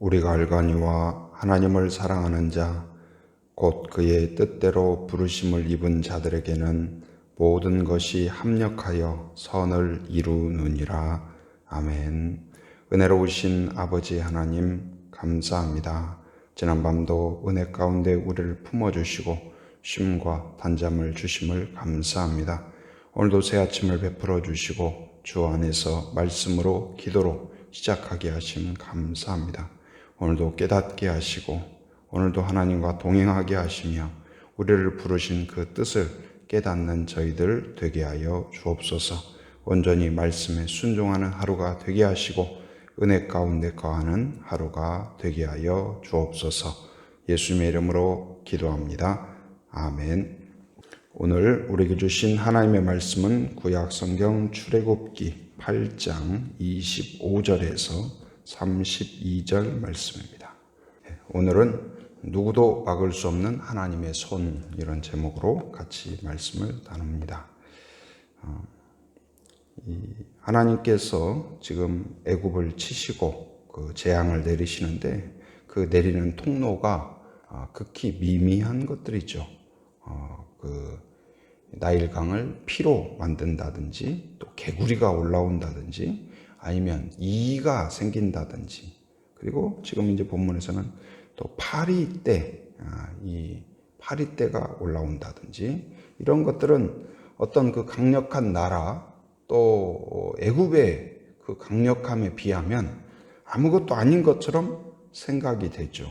우리가 알거니와 하나님을 사랑하는 자, 곧 그의 뜻대로 부르심을 입은 자들에게는 모든 것이 합력하여 선을 이루느니라. 아멘. 은혜로우신 아버지 하나님, 감사합니다. 지난밤도 은혜 가운데 우리를 품어주시고 쉼과 단잠을 주심을 감사합니다. 오늘도 새 아침을 베풀어 주시고 주 안에서 말씀으로 기도로 시작하게 하심 감사합니다. 오늘도 깨닫게 하시고 오늘도 하나님과 동행하게 하시며 우리를 부르신 그 뜻을 깨닫는 저희들 되게 하여 주옵소서. 온전히 말씀에 순종하는 하루가 되게 하시고 은혜 가운데 거하는 하루가 되게 하여 주옵소서. 예수님의 이름으로 기도합니다. 아멘. 오늘 우리에게 주신 하나님의 말씀은 구약성경 출애굽기 8장 25절에서 32절 말씀입니다. 오늘은 누구도 막을 수 없는 하나님의 손, 이런 제목으로 같이 말씀을 나눕니다. 하나님께서 지금 애굽을 치시고 그 재앙을 내리시는데 그 내리는 통로가 극히 미미한 것들이죠. 그 나일강을 피로 만든다든지 또 개구리가 올라온다든지 아니면 이가 생긴다든지, 그리고 지금 이제 본문에서는 또 파리떼, 이 파리떼가 올라온다든지, 이런 것들은 어떤 그 강력한 나라, 또 애굽의 그 강력함에 비하면 아무것도 아닌 것처럼 생각이 되죠.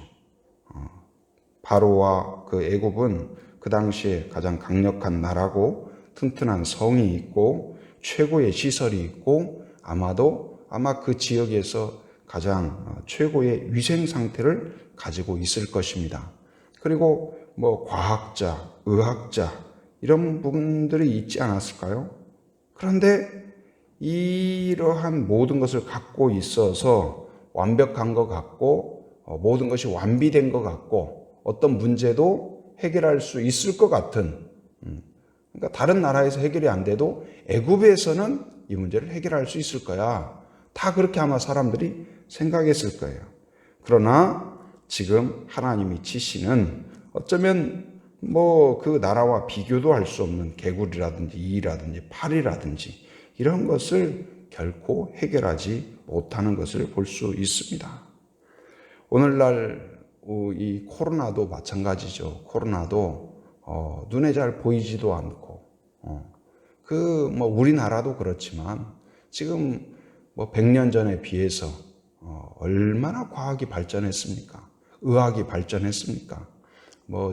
바로와 그 애굽은 그 당시에 가장 강력한 나라고 튼튼한 성이 있고 최고의 시설이 있고 아마 그 지역에서 가장 최고의 위생 상태를 가지고 있을 것입니다. 그리고 과학자, 의학자 이런 분들이 있지 않았을까요? 그런데 이러한 모든 것을 갖고 있어서 완벽한 것 같고 모든 것이 완비된 것 같고 어떤 문제도 해결할 수 있을 것 같은, 그러니까 다른 나라에서 해결이 안 돼도 애굽에서는 이 문제를 해결할 수 있을 거야. 다 그렇게 아마 사람들이 생각했을 거예요. 그러나 지금 하나님이 치시는 어쩌면 그 나라와 비교도 할 수 없는 개구리라든지 이라든지 팔이라든지 이런 것을 결코 해결하지 못하는 것을 볼 수 있습니다. 오늘날 이 코로나도 마찬가지죠. 코로나도 눈에 잘 보이지도 않고 우리나라도 그렇지만 지금 100년 전에 비해서 얼마나 과학이 발전했습니까? 의학이 발전했습니까?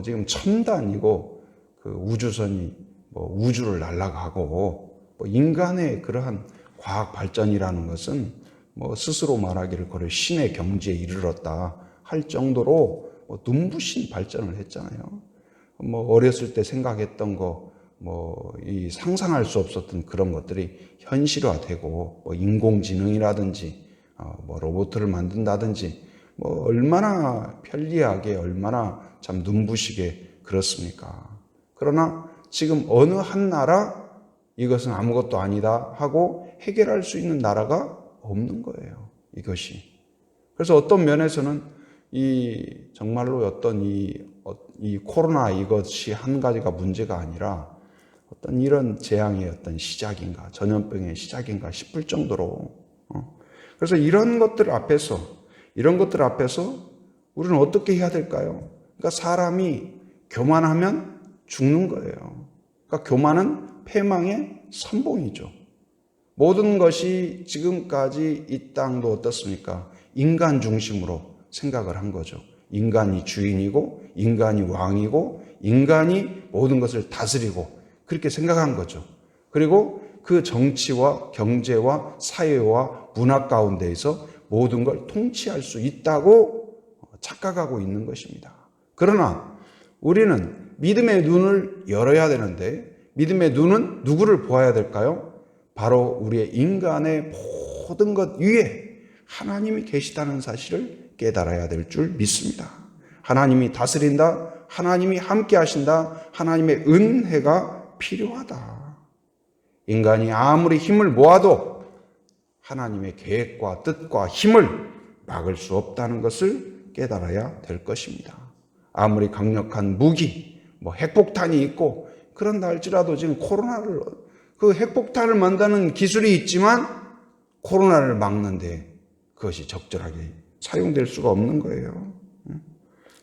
지금 첨단이고 그 우주선이 우주를 날아가고 인간의 그러한 과학 발전이라는 것은 스스로 말하기를 거의 신의 경지에 이르렀다 할 정도로 눈부신 발전을 했잖아요. 어렸을 때 생각했던 거 이 상상할 수 없었던 그런 것들이 현실화되고 인공지능이라든지 로봇을 만든다든지 얼마나 편리하게 얼마나 참 눈부시게 그렇습니까? 그러나 지금 어느 한 나라 이것은 아무것도 아니다 하고 해결할 수 있는 나라가 없는 거예요. 이것이. 그래서 어떤 면에서는 정말로 어떤 이 코로나 이것이 한 가지가 문제가 아니라 어떤 이런 재앙의 어떤 시작인가, 전염병의 시작인가 싶을 정도로. 그래서 이런 것들 앞에서 우리는 어떻게 해야 될까요? 그러니까 사람이 교만하면 죽는 거예요. 그러니까 교만은 패망의 선봉이죠. 모든 것이 지금까지 이 땅도 어떻습니까? 인간 중심으로 생각을 한 거죠. 인간이 주인이고 인간이 왕이고 인간이 모든 것을 다스리고 그렇게 생각한 거죠. 그리고 그 정치와 경제와 사회와 문화 가운데에서 모든 걸 통치할 수 있다고 착각하고 있는 것입니다. 그러나 우리는 믿음의 눈을 열어야 되는데 믿음의 눈은 누구를 보아야 될까요? 바로 우리의 인간의 모든 것 위에 하나님이 계시다는 사실을 깨달아야 될 줄 믿습니다. 하나님이 다스린다. 하나님이 함께 하신다. 하나님의 은혜가 필요하다. 인간이 아무리 힘을 모아도 하나님의 계획과 뜻과 힘을 막을 수 없다는 것을 깨달아야 될 것입니다. 아무리 강력한 무기, 핵폭탄이 있고 그런다 할지라도 지금 그 핵폭탄을 만드는 기술이 있지만 코로나를 막는데 그것이 적절하게 사용될 수가 없는 거예요.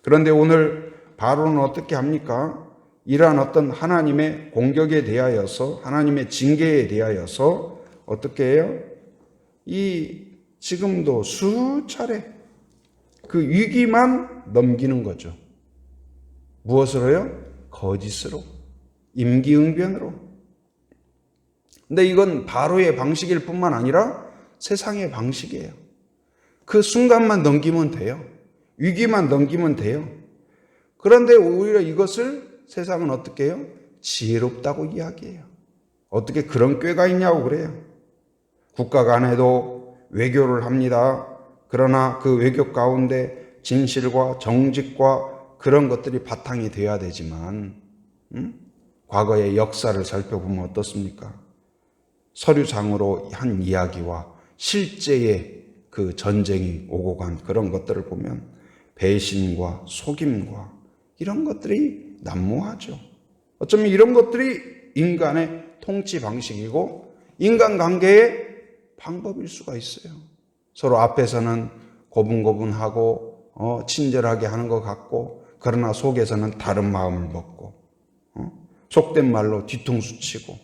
그런데 오늘 바로는 어떻게 합니까? 이러한 어떤 하나님의 공격에 대하여서, 하나님의 징계에 대하여서 어떻게 해요? 지금도 수차례 그 위기만 넘기는 거죠. 무엇으로요? 거짓으로, 임기응변으로. 근데 이건 바로의 방식일 뿐만 아니라 세상의 방식이에요. 그 순간만 넘기면 돼요. 위기만 넘기면 돼요. 그런데 오히려 이것을 세상은 어떻게 해요? 지혜롭다고 이야기해요. 어떻게 그런 꾀가 있냐고 그래요. 국가 간에도 외교를 합니다. 그러나 그 외교 가운데 진실과 정직과 그런 것들이 바탕이 되어야 되지만 과거의 역사를 살펴보면 어떻습니까? 서류상으로 한 이야기와 실제의 그 전쟁이 오고 간 그런 것들을 보면 배신과 속임과 이런 것들이 난무하죠. 어쩌면 이런 것들이 인간의 통치 방식이고 인간관계의 방법일 수가 있어요. 서로 앞에서는 고분고분하고 친절하게 하는 것 같고 그러나 속에서는 다른 마음을 먹고 속된 말로 뒤통수 치고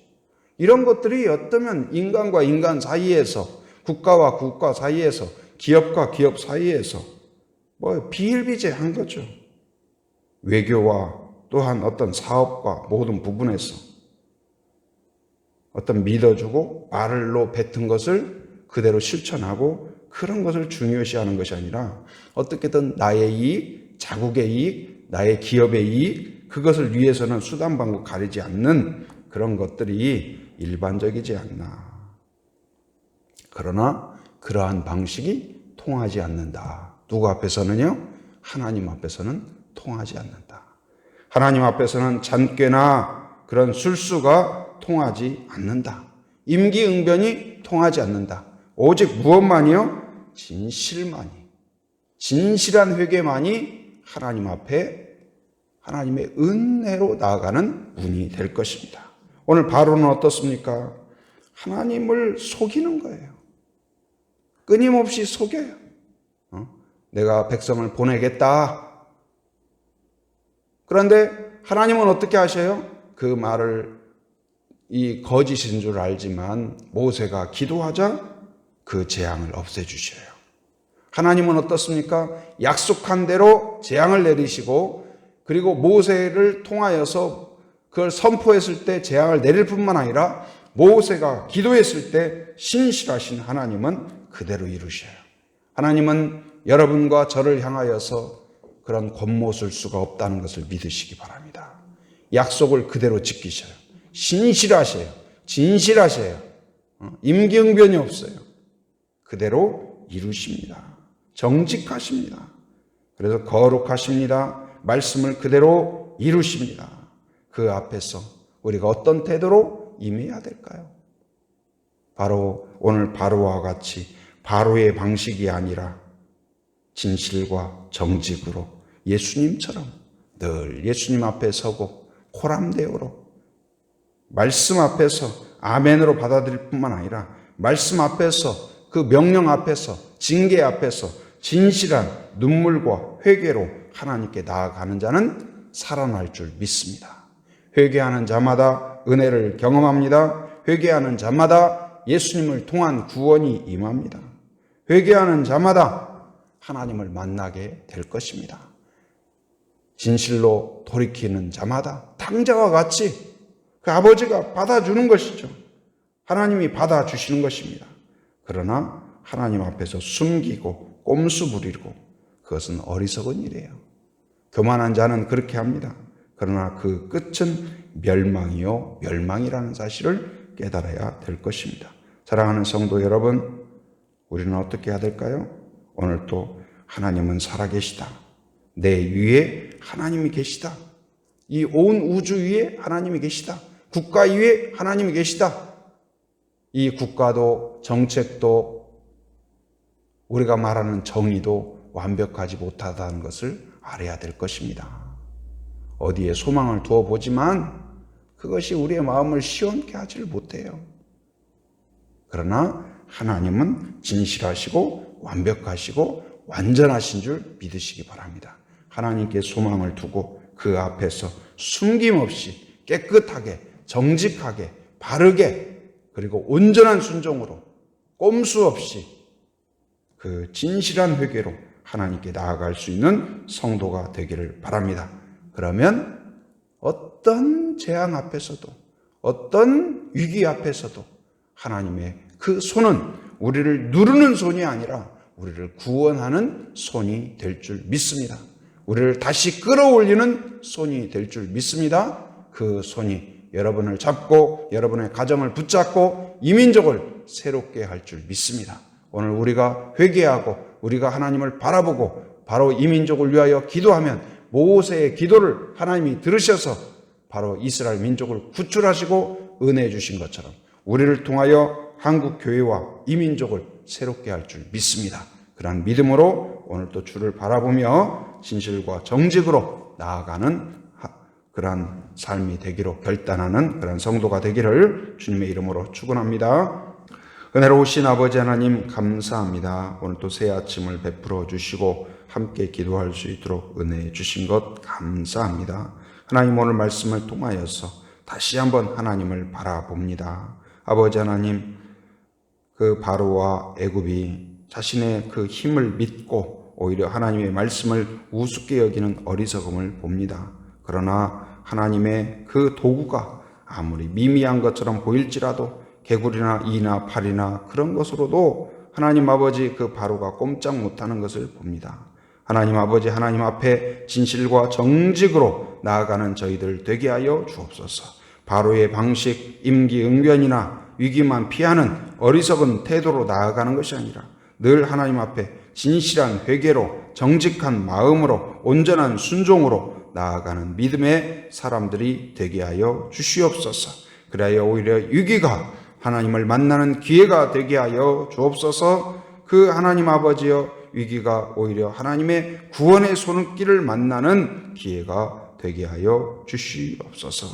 이런 것들이 어쩌면 인간과 인간 사이에서 국가와 국가 사이에서 기업과 기업 사이에서 비일비재한 거죠. 외교와 또한 어떤 사업과 모든 부분에서 어떤 믿어주고 말로 뱉은 것을 그대로 실천하고 그런 것을 중요시하는 것이 아니라 어떻게든 나의 이익, 자국의 이익, 나의 기업의 이익 그것을 위해서는 수단 방법 가리지 않는 그런 것들이 일반적이지 않나. 그러나 그러한 방식이 통하지 않는다. 누구 앞에서는요? 하나님 앞에서는 통하지 않는다. 하나님 앞에서는 잔꾀나 그런 술수가 통하지 않는다. 임기응변이 통하지 않는다. 오직 무엇만이요? 진실만이. 진실한 회개만이 하나님 앞에 하나님의 은혜로 나아가는 문이 될 것입니다. 오늘 바로는 어떻습니까? 하나님을 속이는 거예요. 끊임없이 속여요. 내가 백성을 보내겠다. 그런데 하나님은 어떻게 하셔요? 그 말을 이 거짓인 줄 알지만 모세가 기도하자 그 재앙을 없애주셔요. 하나님은 어떻습니까? 약속한 대로 재앙을 내리시고 그리고 모세를 통하여서 그걸 선포했을 때 재앙을 내릴 뿐만 아니라 모세가 기도했을 때 신실하신 하나님은 그대로 이루셔요. 하나님은 여러분과 저를 향하여서 그런 겉모술 수가 없다는 것을 믿으시기 바랍니다. 약속을 그대로 지키셔요. 신실하셔요. 진실하셔요. 임기응변이 없어요. 그대로 이루십니다. 정직하십니다. 그래서 거룩하십니다. 말씀을 그대로 이루십니다. 그 앞에서 우리가 어떤 태도로 임해야 될까요? 바로 오늘 바로와 같이 바로의 방식이 아니라 진실과 정직으로 예수님처럼 늘 예수님 앞에 서고 호람대오로 말씀 앞에서 아멘으로 받아들일 뿐만 아니라 말씀 앞에서 그 명령 앞에서 징계 앞에서 진실한 눈물과 회개로 하나님께 나아가는 자는 살아날 줄 믿습니다. 회개하는 자마다 은혜를 경험합니다. 회개하는 자마다 예수님을 통한 구원이 임합니다. 회개하는 자마다 하나님을 만나게 될 것입니다. 진실로 돌이키는 자마다 탕자와 같이 그 아버지가 받아주는 것이죠. 하나님이 받아주시는 것입니다. 그러나 하나님 앞에서 숨기고 꼼수 부리고 그것은 어리석은 일이에요. 교만한 자는 그렇게 합니다. 그러나 그 끝은 멸망이요 멸망이라는 사실을 깨달아야 될 것입니다. 사랑하는 성도 여러분, 우리는 어떻게 해야 될까요? 오늘 또 하나님은 살아계시다. 내 위에 하나님이 계시다. 이 온 우주 위에 하나님이 계시다. 국가 위에 하나님이 계시다. 이 국가도 정책도 우리가 말하는 정의도 완벽하지 못하다는 것을 알아야 될 것입니다. 어디에 소망을 두어 보지만 그것이 우리의 마음을 시원케 하지를 못해요. 그러나 하나님은 진실하시고 완벽하시고 완전하신 줄 믿으시기 바랍니다. 하나님께 소망을 두고 그 앞에서 숨김없이 깨끗하게 정직하게 바르게 그리고 온전한 순종으로 꼼수 없이 그 진실한 회개로 하나님께 나아갈 수 있는 성도가 되기를 바랍니다. 그러면 어떤 재앙 앞에서도 어떤 위기 앞에서도 하나님의 그 손은 우리를 누르는 손이 아니라 우리를 구원하는 손이 될 줄 믿습니다. 우리를 다시 끌어올리는 손이 될 줄 믿습니다. 그 손이 여러분을 잡고 여러분의 가정을 붙잡고 이민족을 새롭게 할 줄 믿습니다. 오늘 우리가 회개하고 우리가 하나님을 바라보고 바로 이민족을 위하여 기도하면 모세의 기도를 하나님이 들으셔서 바로 이스라엘 민족을 구출하시고 은혜해 주신 것처럼 우리를 통하여 한국 교회와 이민족을 새롭게 할 줄 믿습니다. 그러한 믿음으로 오늘 또 주를 바라보며 진실과 정직으로 나아가는 그러한 삶이 되기로 결단하는 그러한 성도가 되기를 주님의 이름으로 축원합니다. 은혜로우신 아버지 하나님 감사합니다. 오늘 또 새 아침을 베풀어 주시고 함께 기도할 수 있도록 은혜해 주신 것 감사합니다. 하나님 오늘 말씀을 통하여서 다시 한번 하나님을 바라봅니다. 아버지 하나님 그 바로와 애굽이 자신의 그 힘을 믿고 오히려 하나님의 말씀을 우습게 여기는 어리석음을 봅니다. 그러나 하나님의 그 도구가 아무리 미미한 것처럼 보일지라도 개구리나 이나 팔이나 그런 것으로도 하나님 아버지 그 바로가 꼼짝 못하는 것을 봅니다. 하나님 아버지 하나님 앞에 진실과 정직으로 나아가는 저희들 되게 하여 주옵소서. 바로의 방식, 임기응변이나 위기만 피하는 어리석은 태도로 나아가는 것이 아니라 늘 하나님 앞에 진실한 회개로 정직한 마음으로 온전한 순종으로 나아가는 믿음의 사람들이 되게 하여 주시옵소서. 그래야 오히려 위기가 하나님을 만나는 기회가 되게 하여 주옵소서. 그 하나님 아버지여 위기가 오히려 하나님의 구원의 손길을 만나는 기회가 되게 하여 주시옵소서.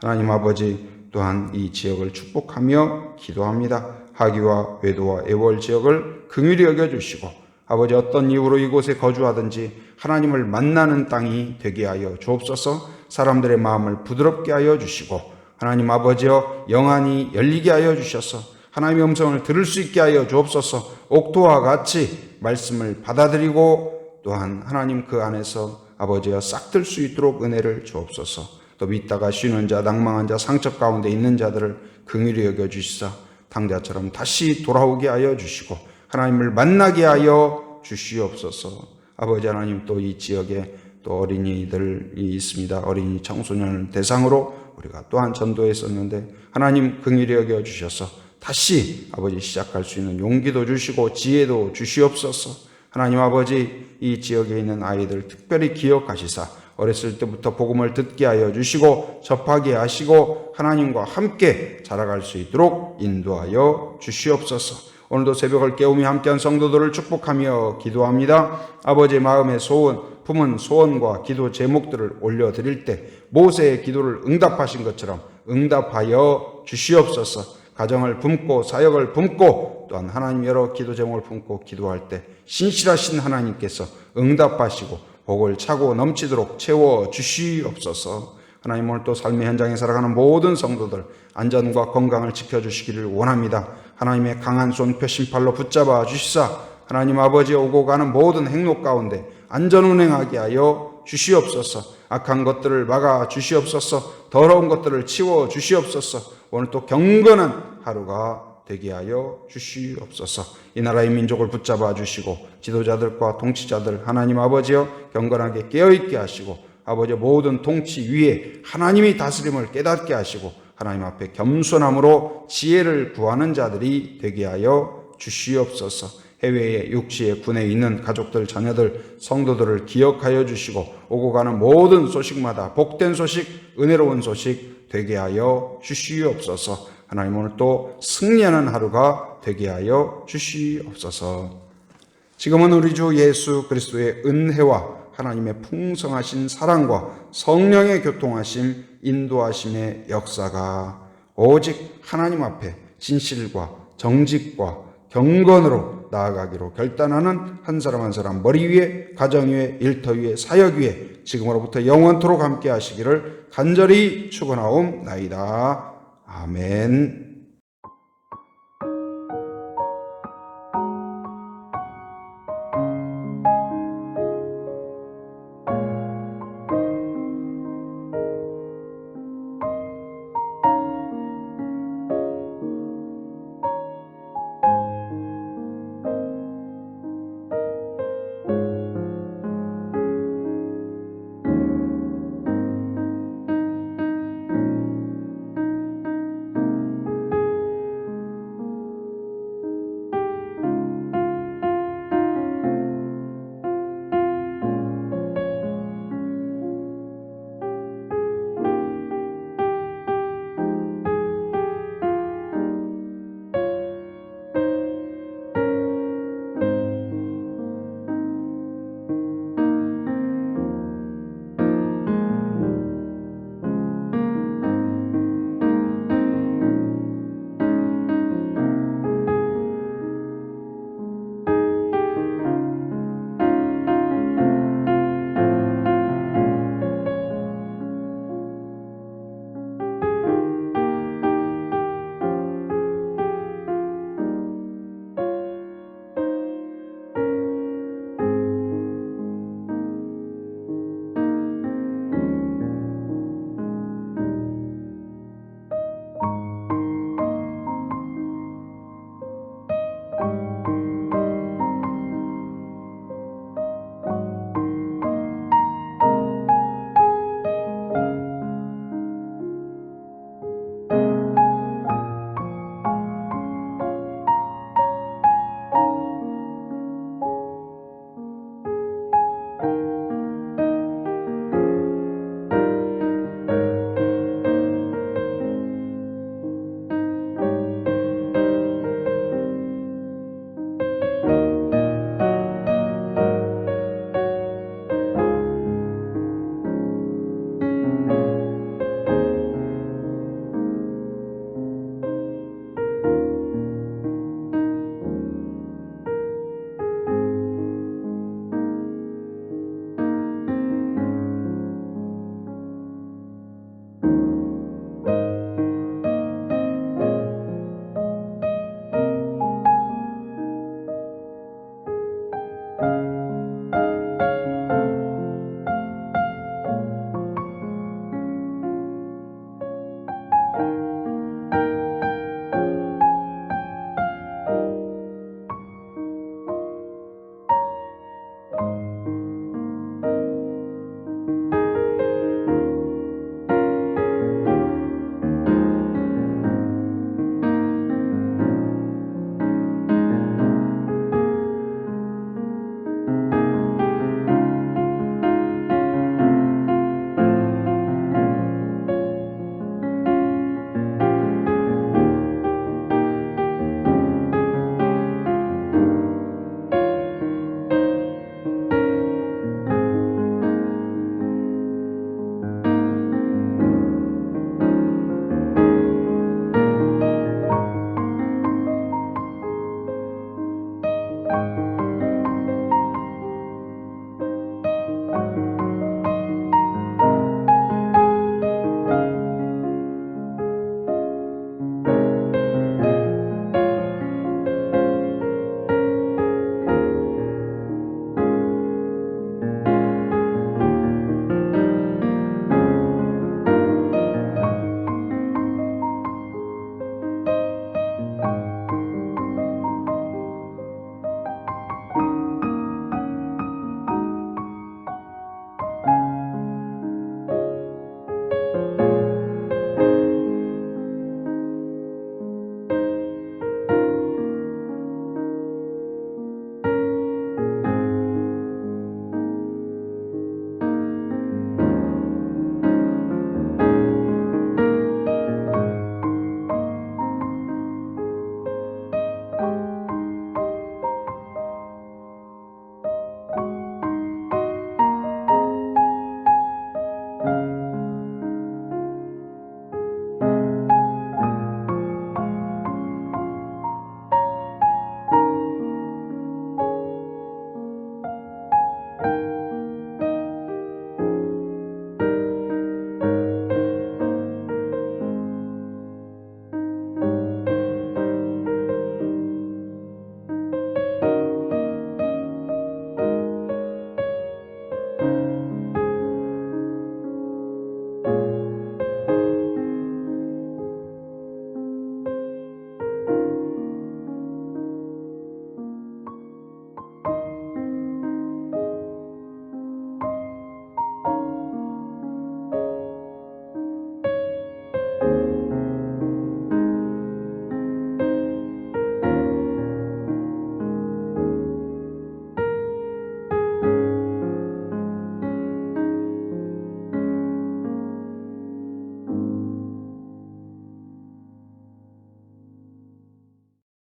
하나님 아버지 또한 이 지역을 축복하며 기도합니다. 하기와 외도와 애월 지역을 긍휼히 여겨주시고 아버지 어떤 이유로 이곳에 거주하든지 하나님을 만나는 땅이 되게 하여 주옵소서. 사람들의 마음을 부드럽게 하여 주시고 하나님 아버지여 영안이 열리게 하여 주셔서 하나님의 음성을 들을 수 있게 하여 주옵소서. 옥토와 같이 말씀을 받아들이고 또한 하나님 그 안에서 아버지여 싹들 수 있도록 은혜를 주옵소서. 또 믿다가 쉬는 자, 낭망한 자, 상처 가운데 있는 자들을 긍휼히 여겨주시사 당자처럼 다시 돌아오게 하여 주시고 하나님을 만나게 하여 주시옵소서. 아버지 하나님 또 이 지역에 또 어린이들이 있습니다. 어린이 청소년을 대상으로 우리가 또한 전도했었는데 하나님 긍휼히 여겨주셔서 다시 아버지 시작할 수 있는 용기도 주시고 지혜도 주시옵소서. 하나님 아버지 이 지역에 있는 아이들 특별히 기억하시사 어렸을 때부터 복음을 듣게 하여 주시고 접하게 하시고 하나님과 함께 자라갈 수 있도록 인도하여 주시옵소서. 오늘도 새벽을 깨우며 함께한 성도들을 축복하며 기도합니다. 아버지의 마음의 소원, 품은 소원과 기도 제목들을 올려드릴 때 모세의 기도를 응답하신 것처럼 응답하여 주시옵소서. 가정을 품고 사역을 품고 또한 하나님 여러 기도 제목을 품고 기도할 때 신실하신 하나님께서 응답하시고 복을 차고 넘치도록 채워 주시옵소서. 하나님 오늘 또 삶의 현장에 살아가는 모든 성도들 안전과 건강을 지켜주시기를 원합니다. 하나님의 강한 손 표심팔로 붙잡아 주시사 하나님 아버지 오고 가는 모든 행로 가운데 안전운행하게 하여 주시옵소서. 악한 것들을 막아 주시옵소서. 더러운 것들을 치워 주시옵소서. 오늘 또 경건한 하루가 되게 하여 주시옵소서. 이 나라의 민족을 붙잡아 주시고 지도자들과 통치자들 하나님 아버지여 경건하게 깨어있게 하시고 아버지 모든 통치 위에 하나님이 다스림을 깨닫게 하시고 하나님 앞에 겸손함으로 지혜를 구하는 자들이 되게 하여 주시옵소서. 해외에 육지에 군에 있는 가족들 자녀들 성도들을 기억하여 주시고 오고 가는 모든 소식마다 복된 소식 은혜로운 소식 되게 하여 주시옵소서. 하나님 오늘 또 승리하는 하루가 되게 하여 주시옵소서. 지금은 우리 주 예수 그리스도의 은혜와 하나님의 풍성하신 사랑과 성령의 교통하심, 인도하심의 역사가 오직 하나님 앞에 진실과 정직과 경건으로 나아가기로 결단하는 한 사람 한 사람 머리 위에, 가정 위에, 일터 위에, 사역 위에 지금으로부터 영원토록 함께 하시기를 간절히 축원하옵나이다. 아멘.